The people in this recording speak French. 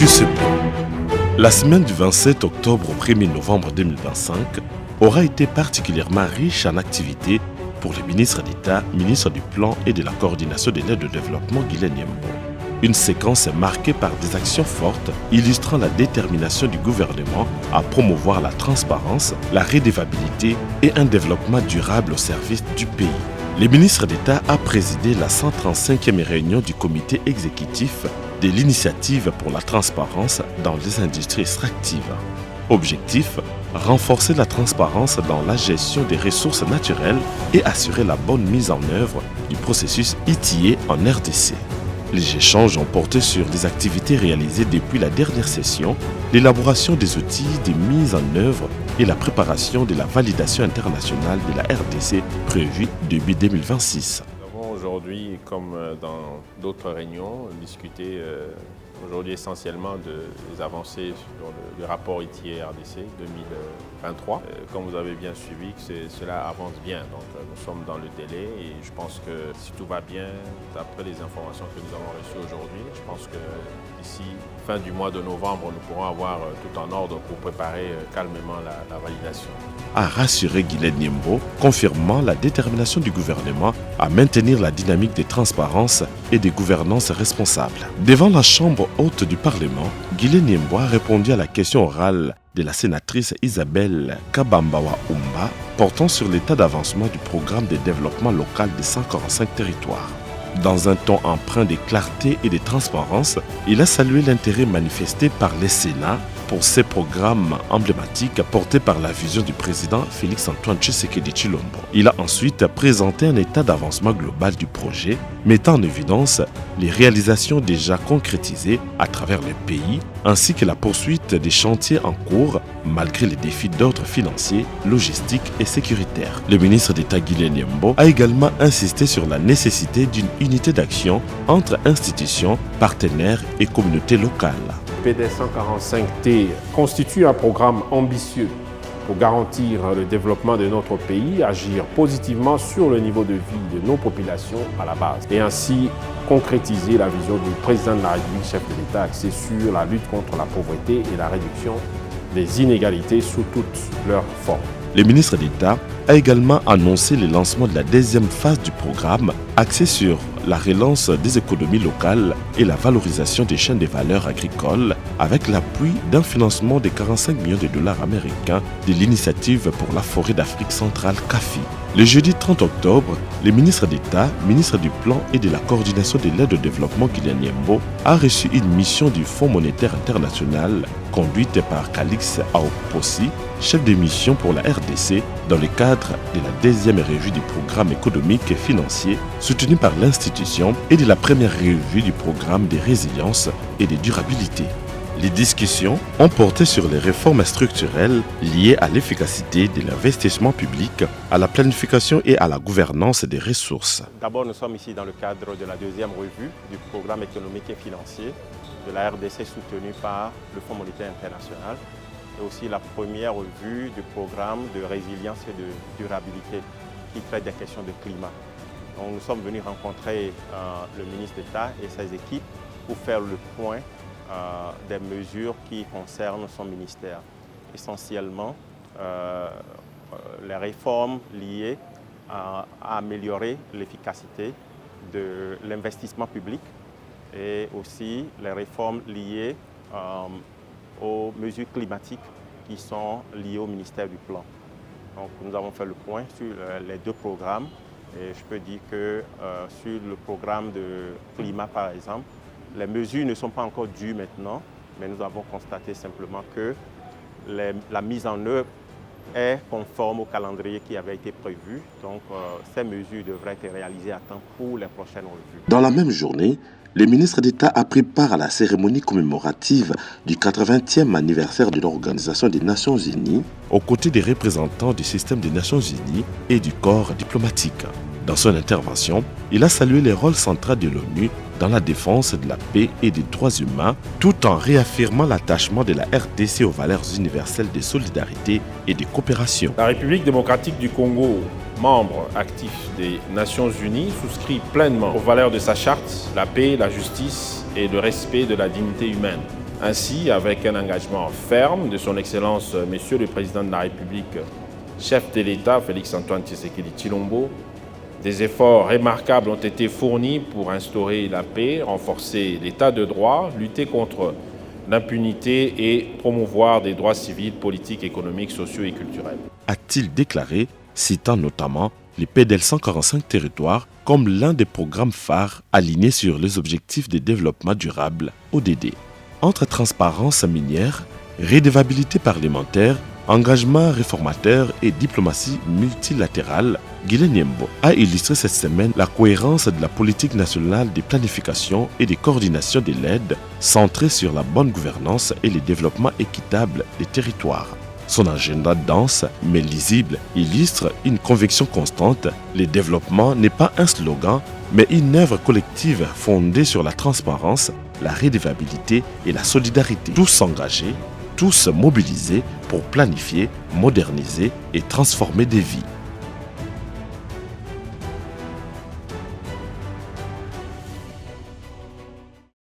que ce plan. La semaine du 27 octobre au 1er novembre 2025 aura été particulièrement riche en activités pour le ministre d'État, ministre du Plan et de la Coordination de l'aide au développement Guilène Yembo. Une séquence marquée par des actions fortes illustrant la détermination du gouvernement à promouvoir la transparence, la redevabilité et un développement durable au service du pays. Le ministre d'État a présidé la 135e réunion du comité exécutif de l'initiative pour la transparence dans les industries extractives. Objectif, renforcer la transparence dans la gestion des ressources naturelles et assurer la bonne mise en œuvre du processus ITIE en RDC. Les échanges ont porté sur les activités réalisées depuis la dernière session, l'élaboration des outils de mise en œuvre et la préparation de la validation internationale de la RDC prévue début 2026. Nous avons aujourd'hui, comme dans d'autres réunions, discuté aujourd'hui essentiellement des avancées sur le rapport ITIE RDC 2023. Comme vous avez bien suivi, cela avance bien. Donc nous sommes dans le délai et je pense que si tout va bien, d'après les informations que nous avons reçues aujourd'hui, je pense que d'ici fin du mois de novembre, nous pourrons avoir tout en ordre pour préparer calmement la validation. A rassuré Guilène Yembo, confirmant la détermination du gouvernement à maintenir la dynamique de transparence et de gouvernance responsable. Devant la Chambre haute du Parlement, Guilène Yembo a répondu à la question orale de la sénatrice Isabelle Kabambawa Umba portant sur l'état d'avancement du programme de développement local des 145 territoires. Dans un ton empreint de clarté et de transparence, il a salué l'intérêt manifesté par les Sénats pour ces programmes emblématiques portés par la vision du président Félix-Antoine Tshisekedi Tshilombo. Il a ensuite présenté un état d'avancement global du projet, mettant en évidence les réalisations déjà concrétisées à travers le pays, ainsi que la poursuite des chantiers en cours malgré les défis d'ordre financier, logistique et sécuritaire. Le ministre d'État Guilène Yembo a également insisté sur la nécessité d'une unité d'action entre institutions, partenaires et communautés locales. PDS 145T constitue un programme ambitieux pour garantir le développement de notre pays, agir positivement sur le niveau de vie de nos populations à la base et ainsi concrétiser la vision du président de la République, chef de l'État, axée sur la lutte contre la pauvreté et la réduction des inégalités sous toutes leurs formes. Le ministre d'État a également annoncé le lancement de la deuxième phase du programme axé sur la relance des économies locales et la valorisation des chaînes de valeur agricoles avec l'appui d'un financement de 45 millions de dollars américains de l'initiative pour la forêt d'Afrique centrale CAFI. Le jeudi 30 octobre, le ministre d'État, ministre du Plan et de la Coordination de l'aide au développement Guilène Yembo a reçu une mission du Fonds monétaire international conduite par Calix Aopossi, chef de mission pour la RDC, dans le cadre de la deuxième revue du programme économique et financier soutenu par l'institution et de la première revue du programme de résilience et de durabilité. Les discussions ont porté sur les réformes structurelles liées à l'efficacité de l'investissement public, à la planification et à la gouvernance des ressources. D'abord, nous sommes ici dans le cadre de la deuxième revue du programme économique et financier de la RDC soutenu par le Fonds monétaire international et aussi la première revue du programme de résilience et de durabilité qui traite des questions de climat. Donc, nous sommes venus rencontrer le ministre d'État et ses équipes pour faire le point des mesures qui concernent son ministère. Essentiellement, les réformes liées à améliorer l'efficacité de l'investissement public et aussi les réformes liées aux mesures climatiques qui sont liées au ministère du Plan. Donc, nous avons fait le point sur les deux programmes et je peux dire que sur le programme de climat, par exemple, les mesures ne sont pas encore dues maintenant, mais nous avons constaté simplement que la mise en œuvre est conforme au calendrier qui avait été prévu. Donc, ces mesures devraient être réalisées à temps pour les prochaines revues. Dans la même journée, le ministre d'État a pris part à la cérémonie commémorative du 80e anniversaire de l'Organisation des Nations Unies, aux côtés des représentants du système des Nations Unies et du corps diplomatique. Dans son intervention, il a salué le rôle central de l'ONU dans la défense de la paix et des droits humains, tout en réaffirmant l'attachement de la RDC aux valeurs universelles de solidarité et de coopération. La République démocratique du Congo, membre actif des Nations Unies, souscrit pleinement aux valeurs de sa charte, la paix, la justice et le respect de la dignité humaine. Ainsi, avec un engagement ferme de son Excellence Monsieur le Président de la République, chef de l'État Félix-Antoine Tshisekedi Tshilombo, des efforts remarquables ont été fournis pour instaurer la paix, renforcer l'état de droit, lutter contre l'impunité et promouvoir des droits civils, politiques, économiques, sociaux et culturels. A-t-il déclaré, citant notamment les PDL 145 territoires comme l'un des programmes phares alignés sur les objectifs de développement durable, ODD. Entre transparence minière, redevabilité parlementaire, engagement réformateur et diplomatie multilatérale, Guillet Niembo a illustré cette semaine la cohérence de la politique nationale de planification et de coordination de l'aide centrée sur la bonne gouvernance et le développement équitable des territoires. Son agenda dense mais lisible illustre une conviction constante. Le développement n'est pas un slogan, mais une œuvre collective fondée sur la transparence, la redevabilité et la solidarité. Tous s'engager, tous mobilisés pour planifier, moderniser et transformer des vies.